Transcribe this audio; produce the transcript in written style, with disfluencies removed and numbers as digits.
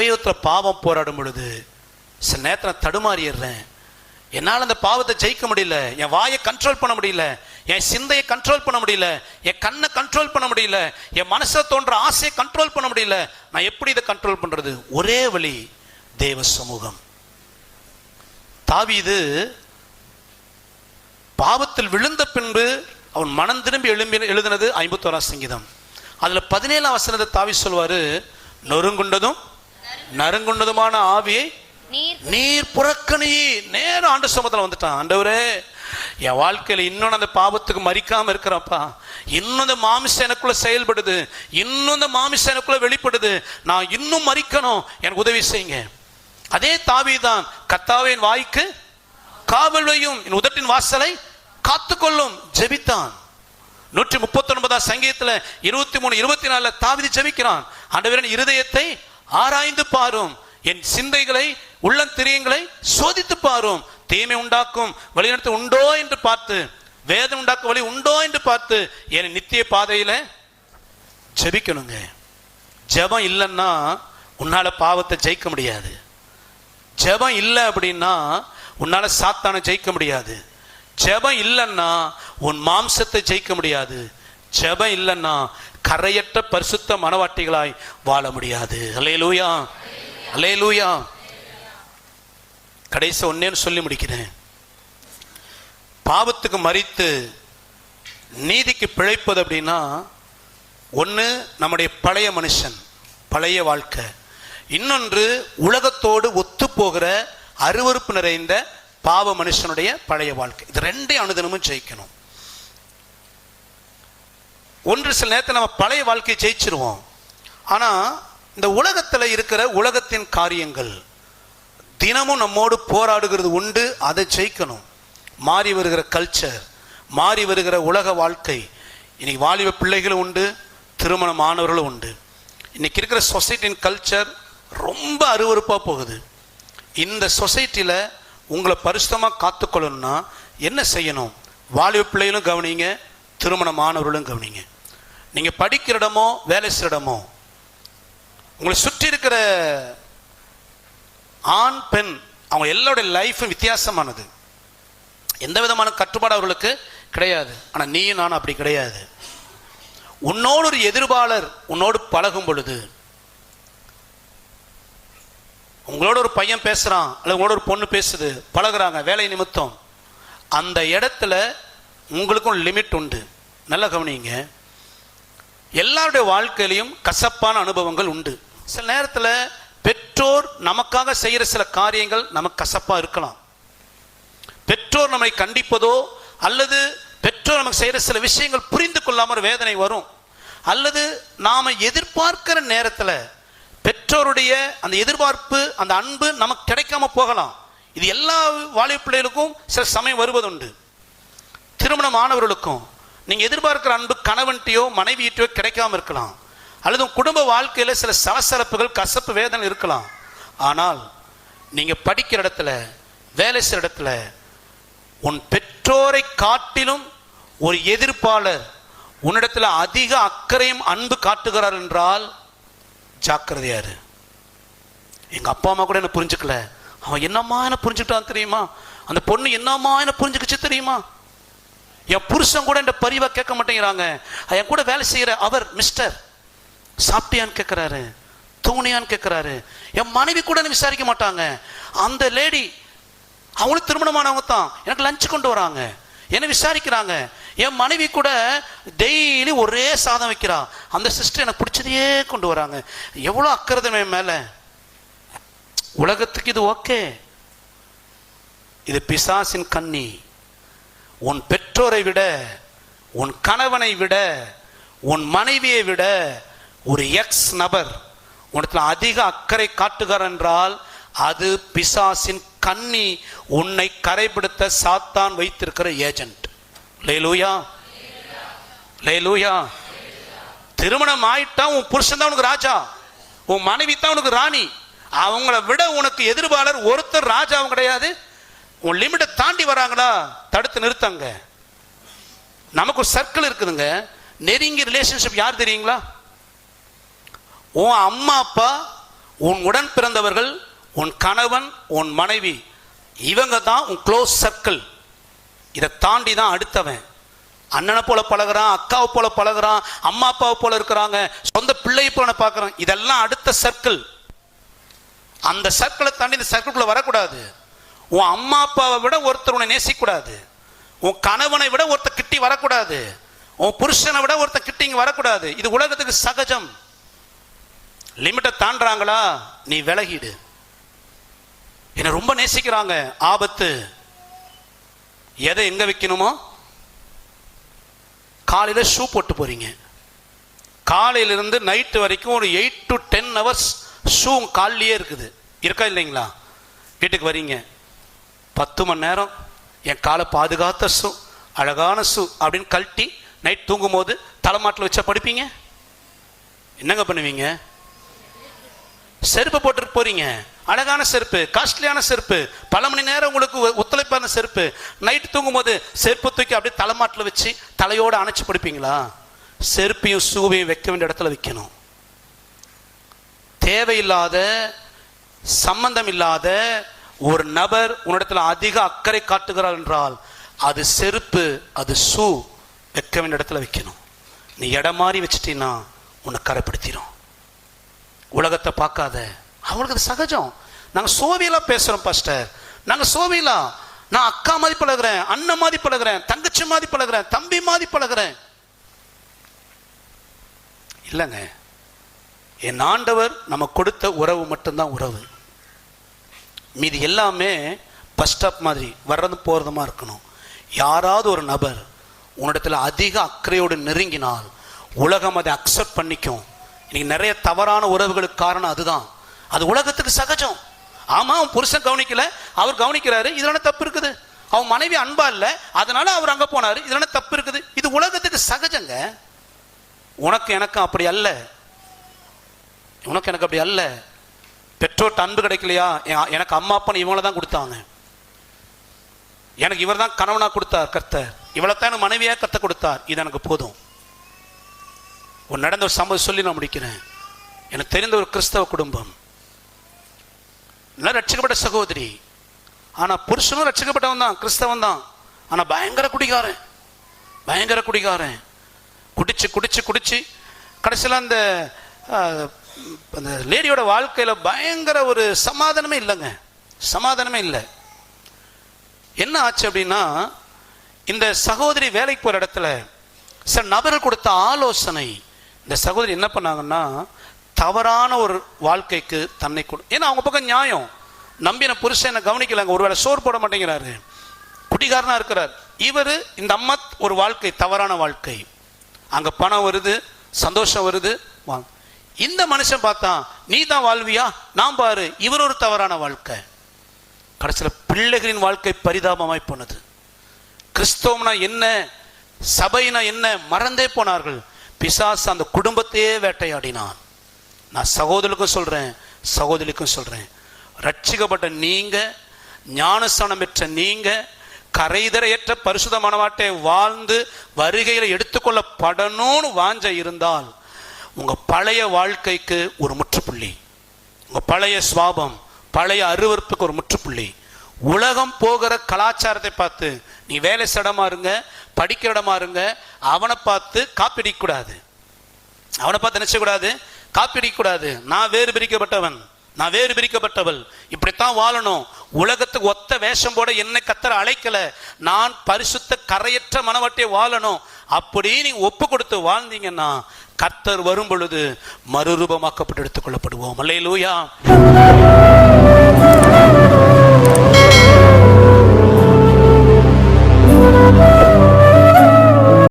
இருதயத்தில் பாவம் போராடும் பொழுது சில நேரத்தில் தடுமாறிடுறேன். என்னால் அந்த பாவத்தை ஜெயிக்க முடியல, என் வாயை கண்ட்ரோல் பண்ண முடியல, என் சிந்தையை கண்ட்ரோல் பண்ண முடியல, என் கண்ணை கண்ட்ரோல் பண்ண முடியல, என் மனசை தோன்ற ஆசையை கண்ட்ரோல் பண்ண முடியல. நான் எப்படி இதை கண்ட்ரோல் பண்றது? ஒரே வழி, தேவ சமூகம். தாவீது பாவத்தில் விழுந்த பின்பு அவன் மனம் திரும்பி எழுதினது 51 சங்கீதம். அதுல 17 வசனத்தை தாவீது சொல்வாரு, நொறுங்குண்டதும் நறுங்குண்டதுமான ஆவியை நீர் புறக்கணி. நேரம் ஆண்டு சமூகத்தில் வந்துட்டான். ஆண்டவரே, என் வாழ்க்கையில இன்னும் அந்த பாவத்துக்கு மறிக்காம இருக்கிறப்பா, இன்னும் அந்த மாமிசம் எனக்குள்ள செயல்படுது, இன்னும் அந்த மாமிசம் எனக்குள்ள வெளிப்படுது, நான் இன்னும் மறிக்கணும், எனக்கு உதவி செய்யுங்க. அதே தாவீதுதான், கர்த்தாவே என் வாய்க்கு காவல் வையும், என் உதட்டின் வாசலை காத்துக்கொள்ளும் ஜெபித்தான். 139 சங்கீதத்துல 23, 24 தாவீது ஜெபிக்கிறான். ஆண்டவரே, இருதயத்தை ஆராய்ந்து பாரும், என் சிந்தைகளை உள்ளந்திரியங்களை சோதித்து பாரும், தீமை உண்டாக்கும் வழிநடத்த உண்டோ என்று பார்த்து, வேதம் உண்டாக்கும் வழி உண்டோ என்று பார்த்து என் நித்திய பாதையில ஜெபிக்கணுங்க. ஜெபம் இல்லைன்னா உன்னால பாவத்தை ஜெயிக்க முடியாது. ஜெபம் இல்லை அப்படின்னா உன்னால சாத்தானை ஜெயிக்க முடியாது. ஜெபம் இல்லைன்னா உன் மாம்சத்தை ஜெயிக்க முடியாது. ஜெபம் இல்லைன்னா கரையற்ற பரிசுத்த மனவாட்டிகளாய் வாழ முடியாது. அல்லேலூயா, அல்லேலூயா. கடைசி ஒன்னேன்னு சொல்லி முடிக்கிறேன். பாவத்துக்கு மரித்து நீதிக்கு பிழைப்பது அப்படின்னா, ஒன்று நம்முடைய பழைய மனுஷன், பழைய வாழ்க்கை. இன்னொன்று உலகத்தோடு ஒத்து போகிற அருவருப்பு நிறைந்த பாவ மனுஷனுடைய பழைய வாழ்க்கை. இது ரெண்டையும் அனுதினமும் ஜெயிக்கணும். ஒன்று சில நேரத்தில் நம்ம பழைய வாழ்க்கையை ஜெயிச்சிருவோம். ஆனால் இந்த உலகத்தில் இருக்கிற உலகத்தின் காரியங்கள் தினமும் நம்மோடு போராடுகிறது உண்டு. அதை ஜெயிக்கணும். மாறி வருகிற கல்ச்சர், மாறி வருகிற உலக வாழ்க்கை. இன்னைக்கு வாலிப பிள்ளைகளும் உண்டு, திருமணமானவர்களும் உண்டு. இன்னைக்கு இருக்கிற சொசைட்டின் கல்ச்சர் ரொம்ப அருவருப்பாக போகுது. இந்த சொசைட்டியில் உங்களை பரிசுத்தமாக காத்துக்கொள்ளணும்னா என்ன செய்யணும்? வாலிப பிள்ளைகளும் கவனிங்க, திருமணமானவர்களும் கவனிங்க. நீங்கள் படிக்கிற இடமோ வேலை செய்கிற இடமோ, உங்களை சுற்றி இருக்கிற ஆண் பெண் அவங்க எல்லாருடைய லைஃப்பும் வித்தியாசமானது. எந்த விதமான கட்டுப்பாடு அவர்களுக்கு கிடையாது. ஆனால் நீயும் நானும் அப்படி கிடையாது. உன்னோடு ஒரு எதிர்ப்பாளர் உன்னோடு பழகும் பொழுது, உங்களோட ஒரு பையன் பேசுறான் அல்லது உங்களோட ஒரு பொண்ணு பேசுது, பழகுறாங்க வேலை நிமித்தம், அந்த இடத்துல உங்களுக்கும் லிமிட் உண்டு. நல்லா கவனிங்க. எல்லாருடைய வாழ்க்கையிலையும் கசப்பான அனுபவங்கள் உண்டு. சில நேரத்தில் பெற்றோர் நமக்காக செய்கிற சில காரியங்கள் நமக்கு கசப்பாக இருக்கலாம். பெற்றோர் நம்மை கண்டிப்பதோ அல்லது பெற்றோர் நமக்கு செய்கிற சில விஷயங்கள் புரிந்து கொள்ளாமல் வேதனை வரும். அல்லது நாம் எதிர்பார்க்கிற நேரத்தில் பெற்றோருடைய அந்த எதிர்பார்ப்பு, அந்த அன்பு நமக்கு கிடைக்காம போகலாம். இது எல்லா வாலிப பிள்ளைகளுக்கும் சில சமயம் வருவதுண்டு. திருமணமானவர்களுக்கும் நீங்கள் எதிர்பார்க்கிற அன்பு கணவன்கிட்டயோ மனைவியிட்டோ கிடைக்காம இருக்கலாம். அல்லது குடும்ப வாழ்க்கையில் சில சலசலப்புகள், கசப்பு, வேதனை இருக்கலாம். ஆனால் நீங்கள் படிக்கிற இடத்துல, வேலை செய்கிற இடத்துல உன் பெற்றோரை காட்டிலும் ஒரு எதிர்ப்பாளர் உன்னிடத்தில் அதிக அக்கறையும் அன்பு காட்டுகிறார் என்றால் ஜாக்கிரதையாரு. எங்கள் அப்பா அம்மா கூட என்ன புரிஞ்சுக்கல, அவன் என்னம்மா என்ன புரிஞ்சுக்கிட்டான் தெரியுமா, அந்த பொண்ணு என்னம்மா என்ன புரிஞ்சுக்கிச்சு தெரியுமா, என் புருஷன் கூட என் பரிவா கேட்க மாட்டேங்கிறாங்க, என் கூட வேலை செய்கிற அவர் மிஸ்டர் சாப்பிட்டியான்னு கேட்குறாரு, தூங்குனியான்னு கேட்குறாரு, என் மனைவி கூட விசாரிக்க மாட்டாங்க. அந்த லேடி அவங்களும் திருமணமானவங்க தான், எனக்கு லஞ்ச் கொண்டு வராங்க, என்ன விசாரிக்கிறாங்க. என் மனைவி கூட டெய்லி ஒரே சாதம் வைக்கிறா, அந்த சிஸ்டர் எனக்கு பிடிச்சதையே கொண்டு வராங்க. எவ்வளோ அக்கறை என் மேலே. உலகத்துக்கு இது ஓகே. இது பிசாசின் கண்ணி. உன் பெற்றோரை விட, உன் கணவனை விட, உன் மனைவியை விட ஒரு எக்ஸ் நபர் உனக்கு அதிக அக்கறை காட்டுகிறார் என்றால் அது பிசாசின் கண்ணி, உன்னை கரைப்படுத்த சாத்தான் வைத்திருக்கிற ஏஜென்ட். லேலூயா, லேலூயா. திருமணம் ஆயிட்டா உன் புருஷன் தான் உனக்கு ராஜா, உன் மனைவி தான் உனக்கு ராணி. அவங்கள விட உனக்கு எதிர்பாளர் ஒருத்தர் ராஜாவும் கிடையாது. உன் லிமிட்டை தாண்டி வராங்களா தடுத்து நிறுத்தங்க. நமக்கு ஒரு சர்க்கிள் இருக்குதுங்க. நெருங்கிய ரிலேஷன்ஷிப் யார் தெரியுங்களா? உன் அம்மா அப்பா, உன் உடன் பிறந்தவர்கள், உன் கணவன், உன் மனைவி, இவங்க தான் உன் க்ளோஸ் சர்க்கிள். இதை தாண்டி தான் அடுத்தவன். அண்ணனை போல பழகிறான், அக்காவை போல பழகிறான், அம்மா அப்பாவை போல இருக்கிறாங்க, சொந்த பிள்ளையை போல பார்க்குறான். இதெல்லாம் அடுத்த சர்க்கிள். அந்த சர்க்கிளை தாண்டி இந்த சர்க்கிள்குள்ள வரக்கூடாது. உன் அம்மா அப்பாவை விட ஒருத்தர் உன்னை நேசிக்கூடாது. உன் கணவனை விட ஒருத்தர் கிட்டி வரக்கூடாது. உன் புருஷனை விட ஒருத்தர் கிட்டி இங்கே வரக்கூடாது. இது உலகத்துக்கு சகஜம். லிமிட்டை தாண்டாங்களா, நீ விலகிடு. என்னை ரொம்ப நேசிக்கிறாங்க, ஆபத்து. எதை எங்க வைக்கணுமோ, காலையில் ஷூ போட்டு போறீங்க, காலையிலிருந்து நைட்டு வரைக்கும் ஒரு 8 to 10 hours ஷூ காலிலேயே இருக்குது, இருக்கா இல்லைங்களா? வீட்டுக்கு வரீங்க, 10 மணி நேரம் என் காலை பாதுகாத்த ஷூ, அழகான ஷூ அப்படின்னு கழட்டி நைட் தூங்கும் போது தலைமாட்டில் வச்சா படுப்பீங்க? என்னங்க பண்ணுவீங்க? செருப்பு போட்டுட்டு போறீங்க, அழகான செருப்பு, காஸ்ட்லியான செருப்பு, பல மணி நேரம் உங்களுக்கு ஒத்துழைப்பான செருப்பு. நைட்டு தூங்கும் போது செருப்பு தூக்கி அப்படியே தலைமாட்டில் வச்சு தலையோடு அணைச்சி படுப்பீங்களா? செருப்பையும் ஷூவையும் வைக்க வேண்டிய இடத்துல வைக்கணும். தேவையில்லாத, சம்பந்தம் இல்லாத ஒரு நபர் உன்னிடத்தில் அதிக அக்கறை காட்டுகிறார் என்றால் அது செருப்பு, அது ஷூ வைக்க வேண்டிய இடத்துல வைக்கணும். நீ இடம் மாறி வச்சுட்டீன்னா உன்னை கரைப்படுத்திடும். உலகத்தை பார்க்காத, அவங்களுக்கு அது சகஜம். நாங்கள் சோவியெல்லாம் பேசுகிறோம் பாஸ்டர், நாங்கள் சோவியெல்லாம், நான் அக்கா மாதிரி பழகிறேன், அண்ணன் மாதிரி பழகிறேன், தங்கச்சி மாதிரி பழகிறேன், தம்பி மாதிரி பழகிறேன். இல்லைங்க, என் ஆண்டவர் நம்ம கொடுத்த உறவு மட்டும்தான் உறவு. மீது எல்லாமே பஸ் ஸ்டாப் மாதிரி வர்றது போகிறதுமா இருக்கணும். யாராவது ஒரு நபர் உன்னிடத்தில் அதிக அக்கறையோடு நெருங்கினால் உலகம் அதை அக்செப்ட் பண்ணிக்கும். இன்னைக்கு நிறைய தவறான உறவுகளுக்கு காரணம் அதுதான். அது உலகத்துக்கு சகஜம். ஆமா, அவன் புருஷன் கவனிக்கல, அவர் கவனிக்கிறாரு, இதனால தப்பு இருக்குது. அவன் மனைவி அன்பா இல்லை, அதனால அவர் அங்க போனாரு, இதனால தப்பு இருக்குது. இது உலகத்துக்கு சகஜங்க. உனக்கு எனக்கு அப்படி அல்ல. உனக்கு எனக்கு அப்படி அல்ல. பெற்றோர்ட்ட அன்பு கிடைக்கலையா? எனக்கு அம்மா அப்பா இவங்கள தான் கொடுத்தாங்க, எனக்கு இவர் தான் கணவனா கொடுத்தார் கர்த்தர், இவளைத்தான் எனக்கு மனைவியா கத்த கொடுத்தார், இது எனக்கு போதும். ஒரு நடந்த ஒரு சம்பவம் சொல்லி நான் முடிக்கிறேன். எனக்கு தெரிந்த ஒரு கிறிஸ்தவ குடும்பம், ரட்சிக்கப்பட்ட சகோதரி, ஆனா புருஷனும் ரட்சிக்கப்பட்டவன் தான், கிறிஸ்தவன் தான். ஆனா பயங்கர குடிகாரன், பயங்கர குடிகாரன். குடிச்சு குடிச்சு குடிச்சு கடைசியில் அந்த லேடியோட வாழ்க்கையில பயங்கர ஒரு சமாதானமே இல்லைங்க, சமாதானமே இல்லை. என்ன ஆச்சு அப்படின்னா, இந்த சகோதரி வேலைக்கு போற இடத்துல சில நபர்கள் கொடுத்த ஆலோசனை, இந்த சகோதரி என்ன பண்ணாங்கன்னா, தவறான ஒரு வாழ்க்கைக்கு தன்னை ஏன்னா அவங்க பக்கம் நியாயம், நம்பின புருஷனை கவனிக்கலாங்க, ஒருவேளை சோறு போட மாட்டேங்கிறாரு, குடிகாரனா இருக்கிறார். இவர் இந்த அம்மா ஒரு வாழ்க்கை, தவறான வாழ்க்கை, அங்க பணம் வருது, சந்தோஷம் வருது. இந்த மனுஷன் பார்த்தா, நீ தான் வாழ்வியா, நான் பாரு, இவர் ஒரு தவறான வாழ்க்கை. கடைசியில் பிள்ளைகளின் வாழ்க்கை பரிதாபமாய் போனது. கிறிஸ்தவம்னா என்ன, சபைனா என்ன மறந்தே போனார்கள். பிசாசு அந்த குடும்பத்தையே வேட்டையாடினான். நான் சகோதரருக்கும் சொல்றேன், சகோதரிக்கும் சொல்றேன், ரட்சிக்கப்பட்ட நீங்க, ஞானஸ்தானம் பெற்ற நீங்க, கரைதரையற்ற பரிசுத்தமானவாட்டை வாழ்ந்து வருகையில் எடுத்துக்கொள்ளப்படணும்னு வாஞ்ச இருந்தால் உங்க பழைய வாழ்க்கைக்கு ஒரு முற்றுப்புள்ளி, உங்க பழைய சுவாபம், பழைய அருவருப்புக்கு ஒரு முற்றுப்புள்ளி. உலகம் போகிற கலாச்சாரத்தை பார்த்து நீ வேலை இடமா இருங்க, படிக்கிற இடமா இருங்க, அவனை பார்த்து காப்பிடிக்கூடாது, அவனை பார்த்து நினைச்சக்கூடாது, காப்பிடிக்கூடாது. நான் வேறு பிரிக்கப்பட்டவன், நான் வேறு பிரிக்கப்பட்டவள், இப்படித்தான் வாழணும். உலகத்துக்கு ஒத்த வேஷம் போட என்னை கர்த்தர் அழைக்கல, நான் பரிசுத்த கரையற்ற மனவாட்டியை வாழணும். அப்படி நீங்க ஒப்பு கொடுத்து வாழ்ந்தீங்கன்னா கர்த்தர் வரும் பொழுது மறுரூபமாக்கப்பட்டு எடுத்துக்கொள்ளப்படுவோம். அல்லேலூயா.